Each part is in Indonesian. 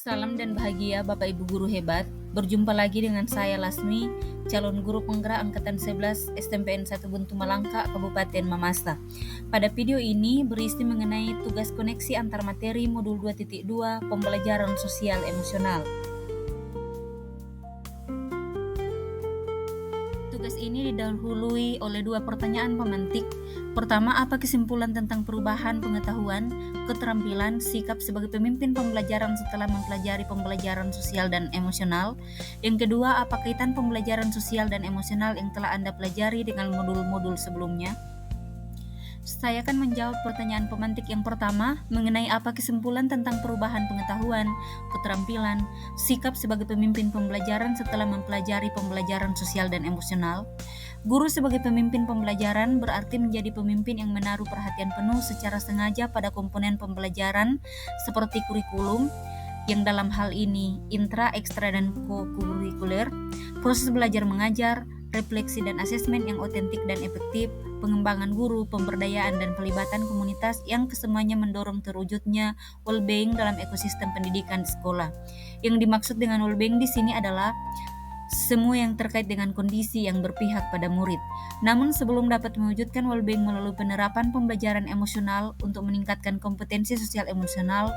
Salam dan bahagia Bapak Ibu guru hebat. Berjumpa lagi dengan saya Lasmi, calon guru penggerak angkatan 11 STMPN 1 Buntu Malangka, Kabupaten Mamasa. Pada video ini berisi mengenai tugas koneksi antar materi modul 2.2 pembelajaran sosial emosional. Tugas ini didahului oleh dua pertanyaan pemantik. Pertama, apa kesimpulan tentang perubahan pengetahuan, keterampilan, sikap sebagai pemimpin pembelajaran setelah mempelajari pembelajaran sosial dan emosional? Yang kedua, apa kaitan pembelajaran sosial dan emosional yang telah Anda pelajari dengan modul-modul sebelumnya? Saya akan menjawab pertanyaan pemantik yang pertama mengenai apa kesimpulan tentang perubahan pengetahuan, keterampilan, sikap sebagai pemimpin pembelajaran setelah mempelajari pembelajaran sosial dan emosional. Guru sebagai pemimpin pembelajaran berarti menjadi pemimpin yang menaruh perhatian penuh secara sengaja pada komponen pembelajaran seperti kurikulum, yang dalam hal ini intra, ekstra, dan co-kurikuler, proses belajar mengajar, refleksi dan asesmen yang otentik dan efektif, pengembangan guru, pemberdayaan dan pelibatan komunitas yang kesemuanya mendorong terwujudnya well-being dalam ekosistem pendidikan di sekolah. Yang dimaksud dengan well-being di sini adalah semua yang terkait dengan kondisi yang berpihak pada murid. Namun sebelum dapat mewujudkan well-being melalui penerapan pembelajaran emosional untuk meningkatkan kompetensi sosial emosional,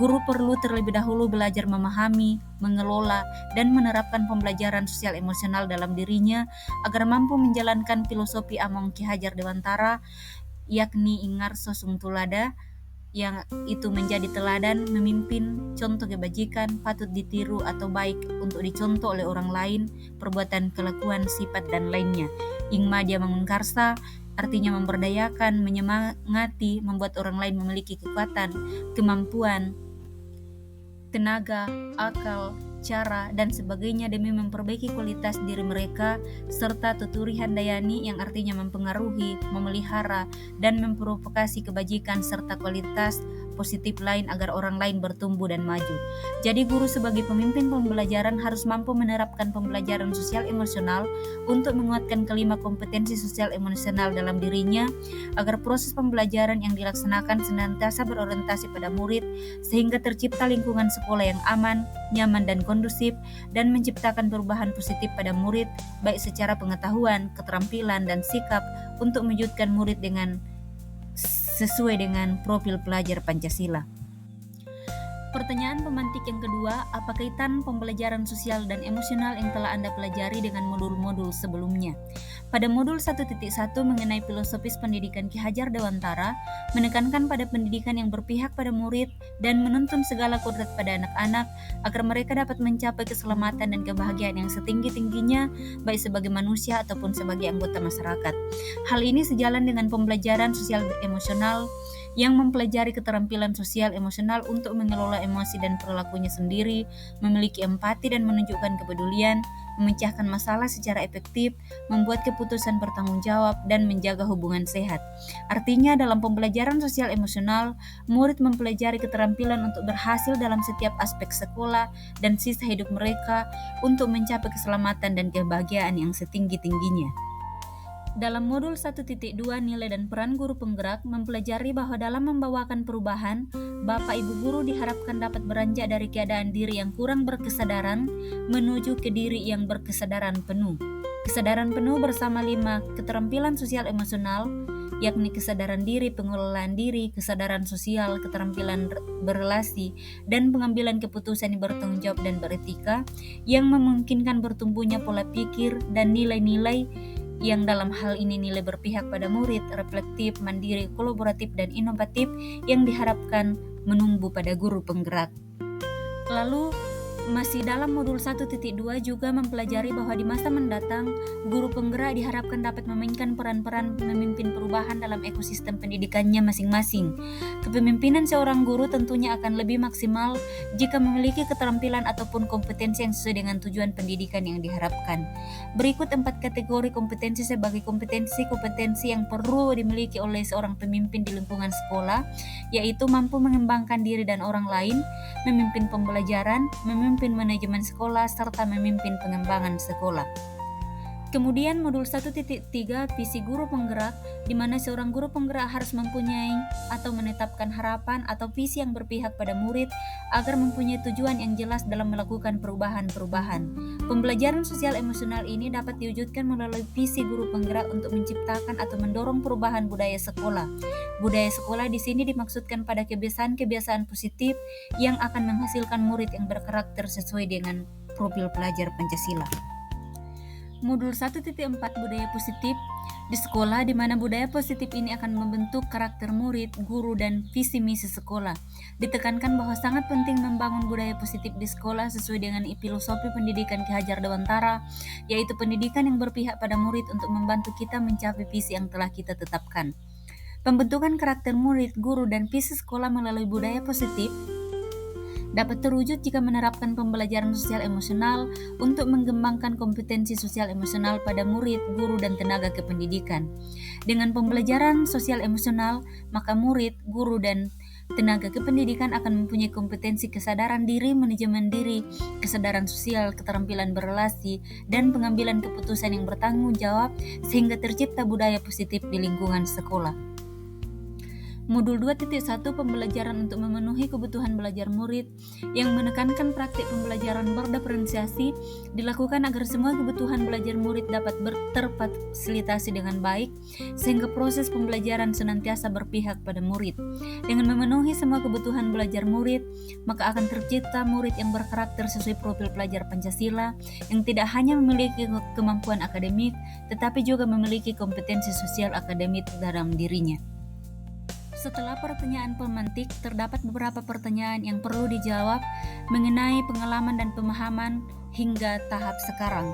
guru perlu terlebih dahulu belajar memahami, mengelola, dan menerapkan pembelajaran sosial emosional dalam dirinya agar mampu menjalankan filosofi Among Ki Hajar Dewantara, yakni Ingarso Sung Tulada, yang itu menjadi teladan, memimpin, contoh kebajikan, patut ditiru atau baik untuk dicontoh oleh orang lain, perbuatan, kelakuan, sifat, dan lainnya. Ingma dia mengkarsa, artinya memberdayakan, menyemangati, membuat orang lain memiliki kekuatan, kemampuan, tenaga, akal, cara, dan sebagainya demi memperbaiki kualitas diri mereka, serta tuturi handayani yang artinya mempengaruhi, memelihara, dan memprovokasi kebajikan serta kualitas positif lain agar orang lain bertumbuh dan maju. Jadi guru sebagai pemimpin pembelajaran harus mampu menerapkan pembelajaran sosial emosional untuk menguatkan kelima kompetensi sosial emosional dalam dirinya agar proses pembelajaran yang dilaksanakan senantiasa berorientasi pada murid sehingga tercipta lingkungan sekolah yang aman, nyaman, dan kondusif dan menciptakan perubahan positif pada murid baik secara pengetahuan, keterampilan, dan sikap untuk mewujudkan murid dengan sesuai dengan profil pelajar Pancasila. Pertanyaan pemantik yang kedua, apa kaitan pembelajaran sosial dan emosional yang telah Anda pelajari dengan modul-modul sebelumnya? Pada modul 1.1 mengenai filosofis pendidikan Ki Hajar Dewantara, menekankan pada pendidikan yang berpihak pada murid dan menuntun segala kodrat pada anak-anak agar mereka dapat mencapai keselamatan dan kebahagiaan yang setinggi-tingginya baik sebagai manusia ataupun sebagai anggota masyarakat. Hal ini sejalan dengan pembelajaran sosial emosional yang mempelajari keterampilan sosial emosional untuk mengelola emosi dan perilakunya sendiri, memiliki empati dan menunjukkan kepedulian, memecahkan masalah secara efektif, membuat keputusan bertanggung jawab, dan menjaga hubungan sehat. Artinya dalam pembelajaran sosial emosional, murid mempelajari keterampilan untuk berhasil dalam setiap aspek sekolah dan sisa hidup mereka untuk mencapai keselamatan dan kebahagiaan yang setinggi-tingginya. Dalam modul 1.2 nilai dan peran guru penggerak mempelajari bahwa dalam membawakan perubahan, Bapak Ibu guru diharapkan dapat beranjak dari keadaan diri yang kurang berkesadaran menuju ke diri yang berkesadaran penuh. Kesadaran penuh bersama 5 keterampilan sosial emosional, yakni kesadaran diri, pengelolaan diri, kesadaran sosial, keterampilan berrelasi, dan pengambilan keputusan yang bertanggung jawab dan beretika, yang memungkinkan bertumbuhnya pola pikir dan nilai-nilai yang dalam hal ini nilai berpihak pada murid, reflektif, mandiri, kolaboratif, dan inovatif yang diharapkan menumbuh pada guru penggerak. Lalu masih dalam modul 1.2 juga mempelajari bahwa di masa mendatang, guru penggerak diharapkan dapat memainkan peran-peran memimpin perubahan dalam ekosistem pendidikannya masing-masing. Kepemimpinan seorang guru tentunya akan lebih maksimal jika memiliki keterampilan ataupun kompetensi yang sesuai dengan tujuan pendidikan yang diharapkan. Berikut 4 kategori kompetensi sebagai kompetensi yang perlu dimiliki oleh seorang pemimpin di lingkungan sekolah, yaitu mampu mengembangkan diri dan orang lain, memimpin pembelajaran, memimpin manajemen sekolah, serta memimpin pengembangan sekolah. Kemudian modul 1.3 visi guru penggerak, di mana seorang guru penggerak harus mempunyai atau menetapkan harapan atau visi yang berpihak pada murid agar mempunyai tujuan yang jelas dalam melakukan perubahan-perubahan. Pembelajaran sosial emosional ini dapat diwujudkan melalui visi guru penggerak untuk menciptakan atau mendorong perubahan budaya sekolah. Budaya sekolah di sini dimaksudkan pada kebiasaan-kebiasaan positif yang akan menghasilkan murid yang berkarakter sesuai dengan profil pelajar Pancasila. Modul 1.4 budaya positif di sekolah, di mana budaya positif ini akan membentuk karakter murid, guru, dan visi misi sekolah. Ditekankan bahwa sangat penting membangun budaya positif di sekolah sesuai dengan filosofi pendidikan Ki Hajar Dewantara, yaitu pendidikan yang berpihak pada murid untuk membantu kita mencapai visi yang telah kita tetapkan. Pembentukan karakter murid, guru, dan visi sekolah melalui budaya positif dapat terwujud jika menerapkan pembelajaran sosial emosional untuk mengembangkan kompetensi sosial emosional pada murid, guru, dan tenaga kependidikan. Dengan pembelajaran sosial emosional, maka murid, guru, dan tenaga kependidikan akan mempunyai kompetensi kesadaran diri, manajemen diri, kesadaran sosial, keterampilan berrelasi, dan pengambilan keputusan yang bertanggung jawab sehingga tercipta budaya positif di lingkungan sekolah. Modul 2.1 pembelajaran untuk memenuhi kebutuhan belajar murid yang menekankan praktik pembelajaran berdiferensiasi dilakukan agar semua kebutuhan belajar murid dapat terfasilitasi dengan baik sehingga proses pembelajaran senantiasa berpihak pada murid. Dengan memenuhi semua kebutuhan belajar murid, maka akan tercipta murid yang berkarakter sesuai profil pelajar Pancasila yang tidak hanya memiliki kemampuan akademik tetapi juga memiliki kompetensi sosial akademik dalam dirinya. Setelah pertanyaan pemantik, terdapat beberapa pertanyaan yang perlu dijawab mengenai pengalaman dan pemahaman hingga tahap sekarang.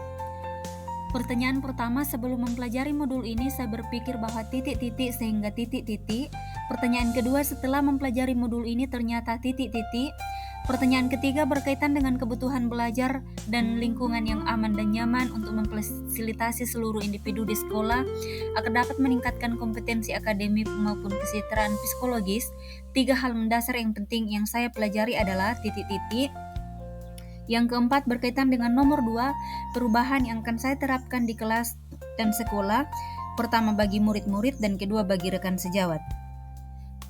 Pertanyaan pertama, sebelum mempelajari modul ini saya berpikir bahwa titik-titik sehingga titik-titik. Pertanyaan kedua, setelah mempelajari modul ini ternyata titik-titik. Pertanyaan ketiga berkaitan dengan kebutuhan belajar dan lingkungan yang aman dan nyaman untuk memfasilitasi seluruh individu di sekolah agar dapat meningkatkan kompetensi akademik maupun kesejahteraan psikologis. 3 hal mendasar yang penting yang saya pelajari adalah titik-titik. Yang keempat berkaitan dengan nomor 2, perubahan yang akan saya terapkan di kelas dan sekolah. Pertama bagi murid-murid dan kedua bagi rekan sejawat.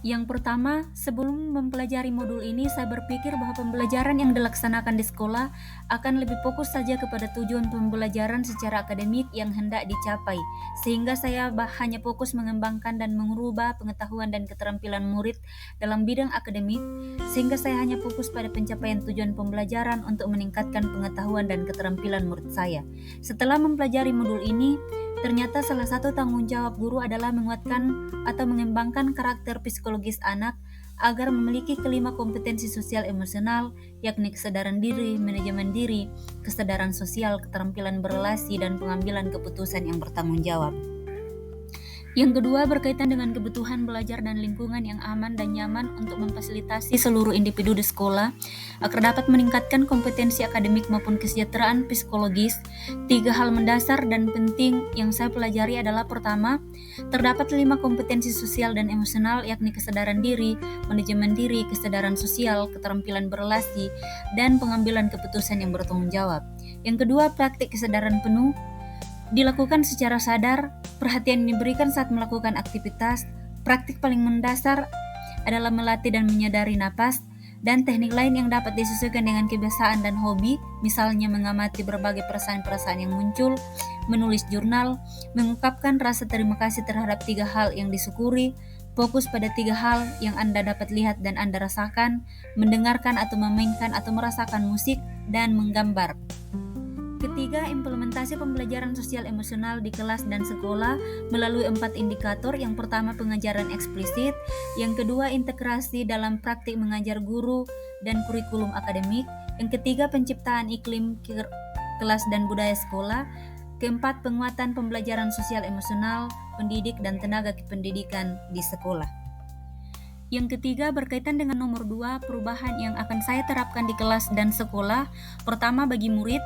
Yang pertama, sebelum mempelajari modul ini, saya berpikir bahwa pembelajaran yang dilaksanakan di sekolah akan lebih fokus saja kepada tujuan pembelajaran secara akademik yang hendak dicapai, sehingga saya hanya fokus mengembangkan dan mengubah pengetahuan dan keterampilan murid dalam bidang akademik, sehingga saya hanya fokus pada pencapaian tujuan pembelajaran untuk meningkatkan pengetahuan dan keterampilan murid saya. Setelah mempelajari modul ini, ternyata salah satu tanggung jawab guru adalah menguatkan atau mengembangkan karakter psikologis anak agar memiliki kelima kompetensi sosial emosional, yakni kesadaran diri, manajemen diri, kesadaran sosial, keterampilan berrelasi, dan pengambilan keputusan yang bertanggung jawab. Yang kedua berkaitan dengan kebutuhan belajar dan lingkungan yang aman dan nyaman untuk memfasilitasi seluruh individu di sekolah agar dapat meningkatkan kompetensi akademik maupun kesejahteraan psikologis. 3 hal mendasar dan penting yang saya pelajari adalah pertama, terdapat 5 kompetensi sosial dan emosional yakni kesadaran diri, manajemen diri, kesadaran sosial, keterampilan berrelasi, dan pengambilan keputusan yang bertanggung jawab. Yang kedua, praktik kesadaran penuh dilakukan secara sadar, perhatian diberikan saat melakukan aktivitas. Praktik paling mendasar adalah melatih dan menyadari napas, dan teknik lain yang dapat disesuaikan dengan kebiasaan dan hobi, misalnya mengamati berbagai perasaan-perasaan yang muncul, menulis jurnal, mengungkapkan rasa terima kasih terhadap 3 hal yang disyukuri, fokus pada 3 hal yang Anda dapat lihat dan Anda rasakan, mendengarkan atau memainkan atau merasakan musik, dan menggambar. Ketiga, implementasi pembelajaran sosial emosional di kelas dan sekolah melalui 4 indikator. Yang pertama, pengajaran eksplisit. Yang kedua, integrasi dalam praktik mengajar guru dan kurikulum akademik. Yang ketiga, penciptaan iklim kelas dan budaya sekolah. Keempat, penguatan pembelajaran sosial emosional, pendidik dan tenaga kependidikan di sekolah. Yang ketiga berkaitan dengan nomor 2, perubahan yang akan saya terapkan di kelas dan sekolah. Pertama, bagi murid,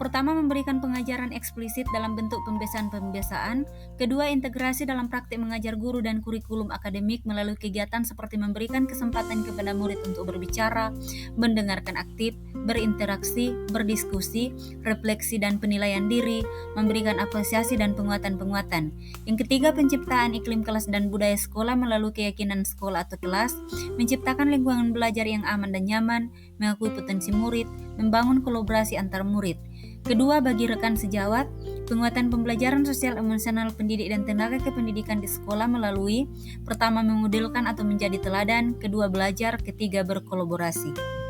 Pertama, memberikan pengajaran eksplisit dalam bentuk pembiasaan-pembiasaan. Kedua, integrasi dalam praktik mengajar guru dan kurikulum akademik melalui kegiatan seperti memberikan kesempatan kepada murid untuk berbicara, mendengarkan aktif, berinteraksi, berdiskusi, refleksi dan penilaian diri, memberikan apresiasi dan penguatan-penguatan. Yang ketiga, penciptaan iklim kelas dan budaya sekolah melalui keyakinan sekolah atau kelas, menciptakan lingkungan belajar yang aman dan nyaman, mengakui potensi murid, membangun kolaborasi antar murid. Kedua, bagi rekan sejawat, penguatan pembelajaran sosial emosional pendidik dan tenaga kependidikan di sekolah melalui pertama, memodelkan atau menjadi teladan, kedua, belajar, ketiga, berkolaborasi.